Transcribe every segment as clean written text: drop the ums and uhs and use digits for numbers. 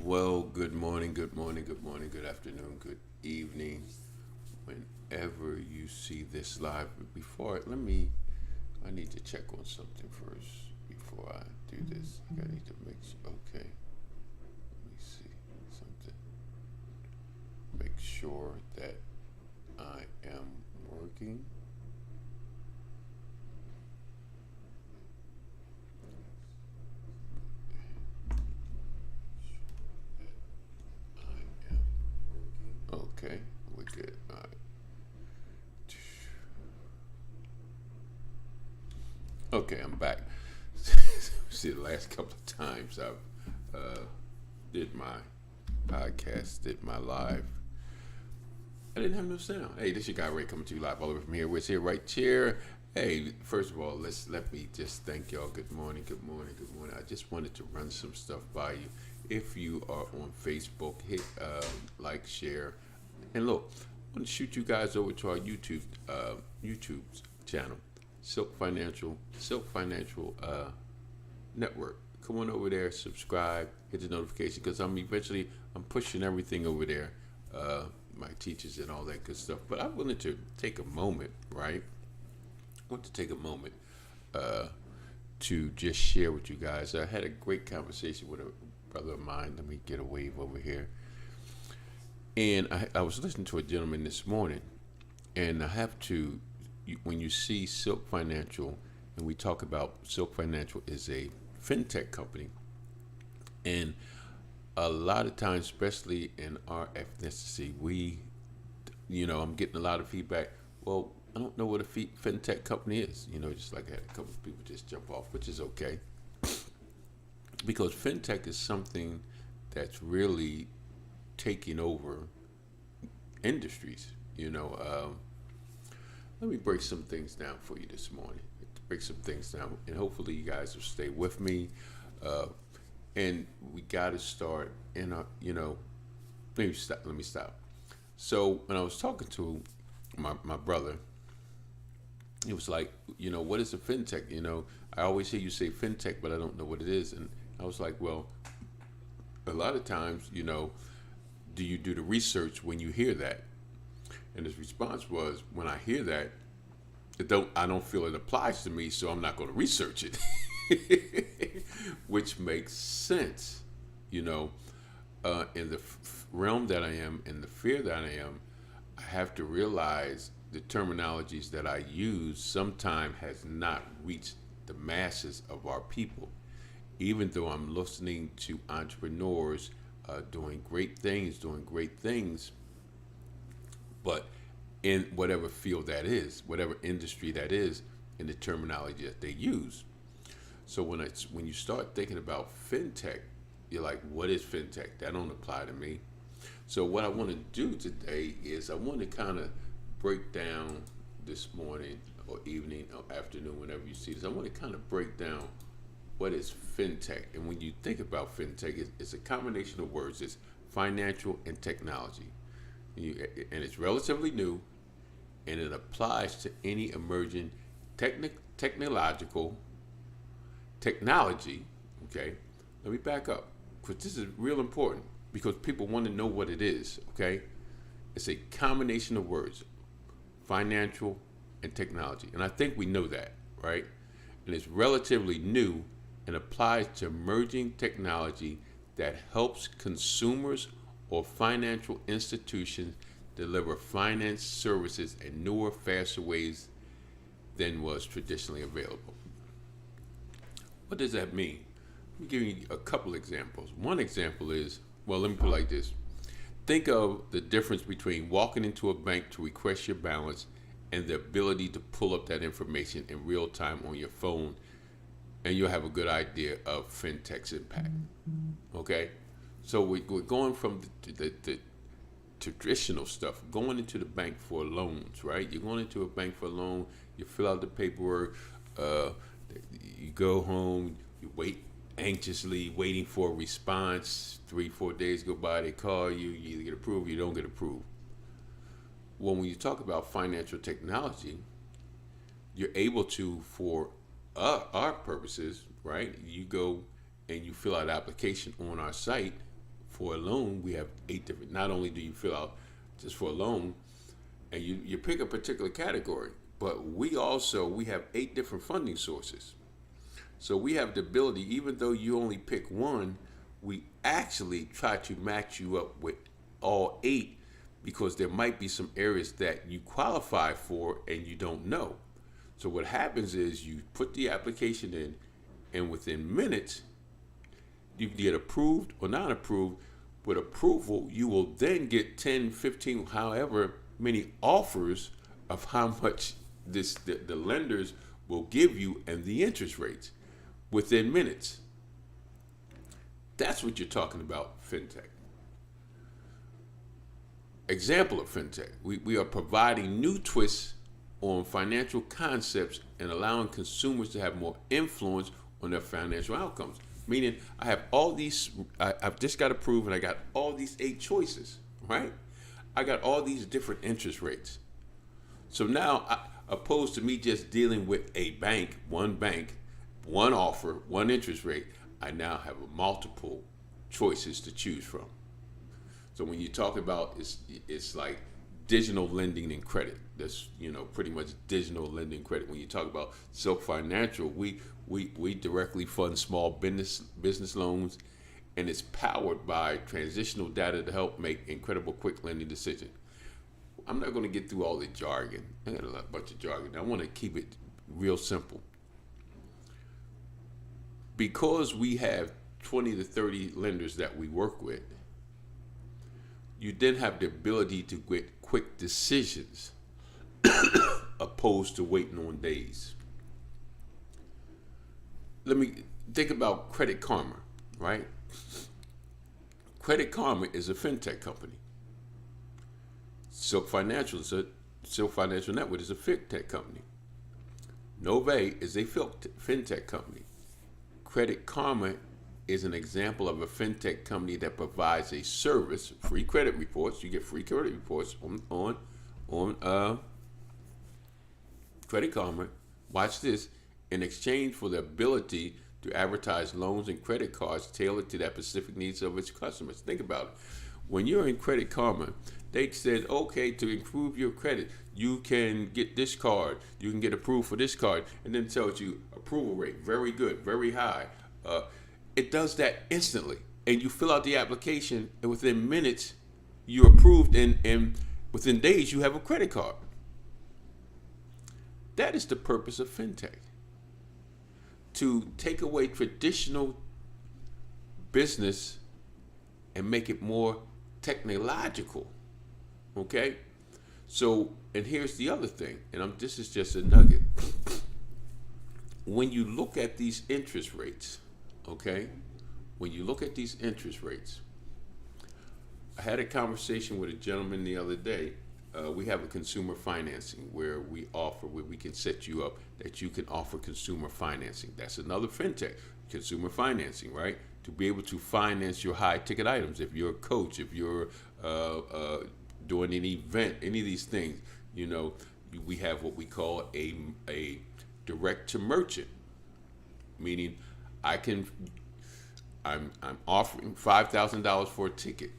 Well, good morning, good morning, good morning, good afternoon, good evening. Whenever you see this live, but before it, I need to check on something first before I do this. I need to make sure, okay, let me see something. Make sure that I am working. I am working. Okay, we're good. All right. Okay, I'm back. See, the last couple of times I've did my podcast, did my live. I didn't have no sound. Hey, this your guy Ray coming to you live all over from here. We're here right here. Hey, first of all, let me just thank y'all. Good morning, good morning, good morning. I just wanted to run some stuff by you. If you are on Facebook, hit like, share, and look. I want to shoot you guys over to our YouTube channel, Silk Financial Network. Come on over there, subscribe, hit the notification because I'm pushing everything over there, my teachers and all that good stuff. But I wanted to take a moment, right? I want to take a moment to just share with you guys. I had a great conversation with a brother of mine. Let me get a wave over here. And I was listening to a gentleman this morning, and I have to, when you see Silk Financial, and we talk about Silk Financial is a FinTech company, and a lot of times, especially in our ethnicity, I'm getting a lot of feedback. Well, I don't know what a FinTech company is. Just like I had a couple of people just jump off, which is okay, because FinTech is something that's really taking over industries. Let me break some things down for you this morning. Break some things down, and hopefully you guys will stay with me. And we got to start in a, let me stop. So when I was talking to my brother, he was like, what is a FinTech? I always hear you say FinTech, but I don't know what it is. And I was like, well, a lot of times, do you do the research when you hear that? And his response was, when I hear that, I don't feel it applies to me, so I'm not going to research it, which makes sense. In the realm that I am, in the fear that I am, I have to realize the terminologies that I use sometimes has not reached the masses of our people, even though I'm listening to entrepreneurs doing great things, but in whatever field that is, whatever industry that is, in the terminology that they use. So when you start thinking about FinTech, you're like, what is FinTech? That don't apply to me. So what I want to do today is I want to kind of break down this morning or evening or afternoon, whenever you see this. I want to kind of break down what is FinTech. And when you think about FinTech, it's a combination of words. It's financial and technology. And it's relatively new, and it applies to any emerging technology. Okay, let me back up because this is real important because people want to know what it is. Okay, it's a combination of words, financial and technology, and I think we know that, right? And it's relatively new and applies to emerging technology that helps consumers or financial institutions deliver finance services in newer, faster ways than was traditionally available. What does that mean? Let me give you a couple examples. One example is, well, let me put it like this. Think of the difference between walking into a bank to request your balance and the ability to pull up that information in real time on your phone, and you'll have a good idea of FinTech's impact. Okay? So we're going from the traditional stuff, going into the bank for loans, right? You're going into a bank for a loan, you fill out the paperwork, you go home, you wait anxiously, waiting for a response. 3-4 days go by, they call you, you either get approved or you don't get approved. Well, when you talk about financial technology, you're able to, for our purposes, right? You go and you fill out an application on our site for a loan, we have 8 different. Not only do you fill out just for a loan, and you pick a particular category, but we have 8 different funding sources. So we have the ability, even though you only pick one, we actually try to match you up with all 8, because there might be some areas that you qualify for and you don't know. So what happens is you put the application in, and within minutes, you can get approved or not approved. With approval, you will then get 10, 15, however many offers of how much the lenders will give you and the interest rates within minutes. That's what you're talking about, FinTech. Example of FinTech. We are providing new twists on financial concepts and allowing consumers to have more influence on their financial outcomes. Meaning, I have all these, I've just got approved and I got all these 8 choices, right? I got all these different interest rates. So now, opposed to me just dealing with a bank, one offer, one interest rate, I now have multiple choices to choose from. So when you talk about, it's like digital lending and credit. That's, pretty much digital lending credit. When you talk about Silk Financial, we directly fund small business loans, and it's powered by transitional data to help make incredible quick lending decisions. I'm not going to get through all the jargon. I got a bunch of jargon. I want to keep it real simple. Because we have 20 to 30 lenders that we work with, you then have the ability to get quick decisions opposed to waiting on days. Let me think about Credit Karma, right? Credit Karma is a FinTech company. Silk Financial Network is a FinTech company. Nove is a FinTech company. Credit Karma is an example of a FinTech company that provides a service, free credit reports. You get free credit reports on Credit Karma. Watch this. In exchange for the ability to advertise loans and credit cards tailored to the specific needs of its customers. Think about it. When you're in Credit Karma, they said, okay, to improve your credit, you can get this card, you can get approved for this card, and then tells you approval rate, very good, very high. It does that instantly, and you fill out the application, and within minutes, you're approved, and within days, you have a credit card. That is the purpose of FinTech. To take away traditional business and make it more technological, okay? So, and here's the other thing, and this is just a nugget. When you look at these interest rates, okay? When you look at these interest rates, I had a conversation with a gentleman the other day. We have a consumer financing where we can set you up that you can offer consumer financing. That's another FinTech, consumer financing, right? To be able to finance your high ticket items. If you're a coach, if you're doing an event, any of these things, we have what we call a direct to merchant, meaning I'm offering $5,000 for a ticket.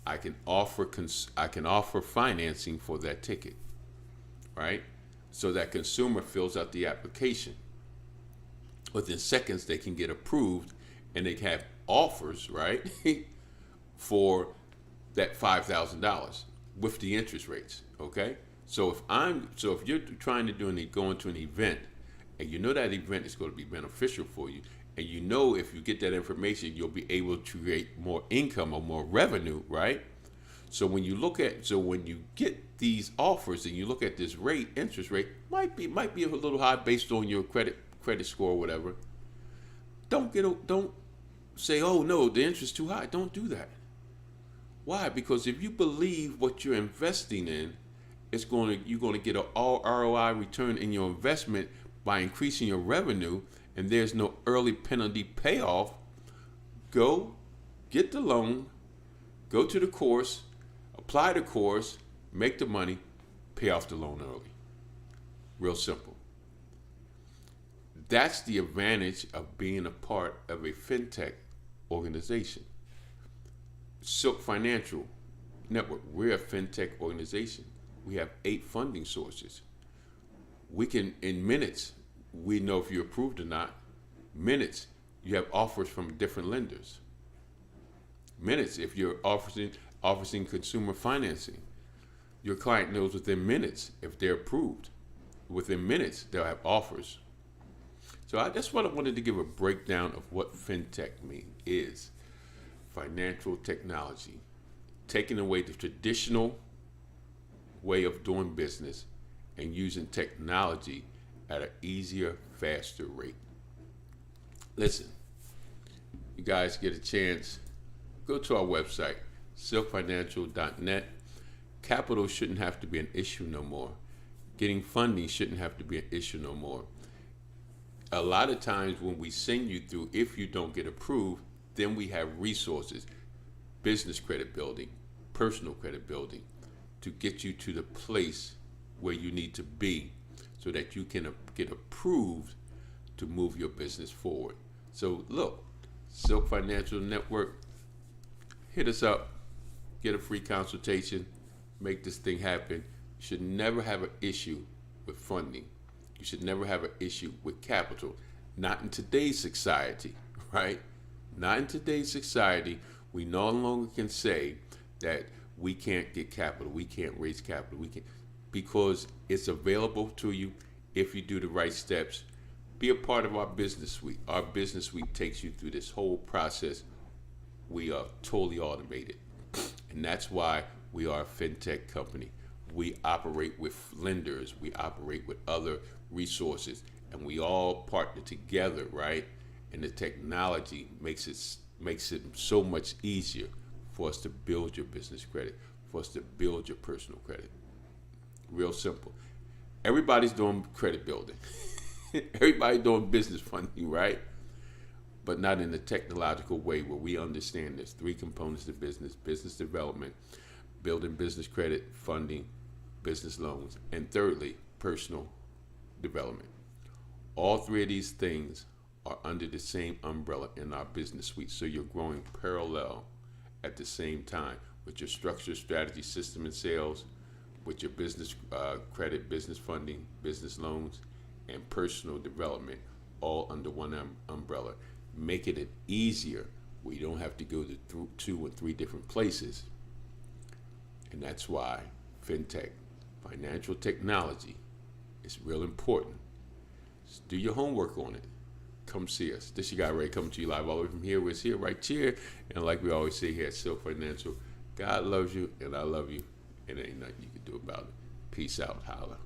I can offer financing for that ticket, right? So that consumer fills out the application. Within seconds, they can get approved, and they have offers, right, for that $5,000 with the interest rates. Okay, so if you're trying to go into an event, and you know that event is going to be beneficial for you, and if you get that information, you'll be able to create more income or more revenue, right? So when you get these offers and you look at this interest rate might be a little high based on your credit score or whatever. Don't say, oh no, the interest is too high. Don't do that. Why? Because if you believe what you're investing in, you're going to get an all ROI return in your investment by increasing your revenue, and there's no early penalty payoff. Go get the loan, go to the course, apply the course, make the money, pay off the loan early. Real simple. That's the advantage of being a part of a FinTech organization. Silk Financial Network, we're a FinTech organization. We have 8 funding sources. We can, in minutes, we know if you're approved or not. Minutes, you have offers from different lenders. Minutes, if you're offering consumer financing, your client knows within minutes if they're approved. Within minutes, they'll have offers. So that's what I wanted to give a breakdown of what FinTech is. Financial technology, taking away the traditional way of doing business and using technology at an easier, faster rate. Listen, you guys get a chance, go to our website, silkfinancial.net. Capital shouldn't have to be an issue no more. Getting funding shouldn't have to be an issue no more. A lot of times when we send you through, if you don't get approved, then we have resources, business credit building, personal credit building, to get you to the place where you need to be so that you can get approved to move your business forward. So look, Silk Financial Network, hit us up, get a free consultation, make this thing happen. You should never have an issue with funding. You should never have an issue with capital. Not in today's society, right? Not in today's society. We no longer can say that we can't get capital, we can't raise capital, because it's available to you if you do the right steps. Be a part of our business suite. Our business suite takes you through this whole process. We are totally automated. And that's why we are a FinTech company. We operate with lenders, we operate with other resources, and we all partner together, right? And the technology makes it so much easier for us to build your business credit, for us to build your personal credit. Real simple. Everybody's doing credit building. Everybody doing business funding, right? But not in a technological way where we understand there's 3 components to business: business development, building business credit, funding, business loans, and thirdly, personal development. All 3 of these things are under the same umbrella in our business suite. So you're growing parallel at the same time with your structure, strategy, system, and sales, with your business credit, business funding, business loans, and personal development, all under one umbrella. Making it easier where you don't have to go to 2 or 3 different places. And that's why FinTech, financial technology, is real important. Just do your homework on it. Come see us. This your guy Ray coming to you live all the way from here. We're here, right here. And like we always say here at Silk Financial, God loves you and I love you, and there ain't nothing you can do about it. Peace out. Holla.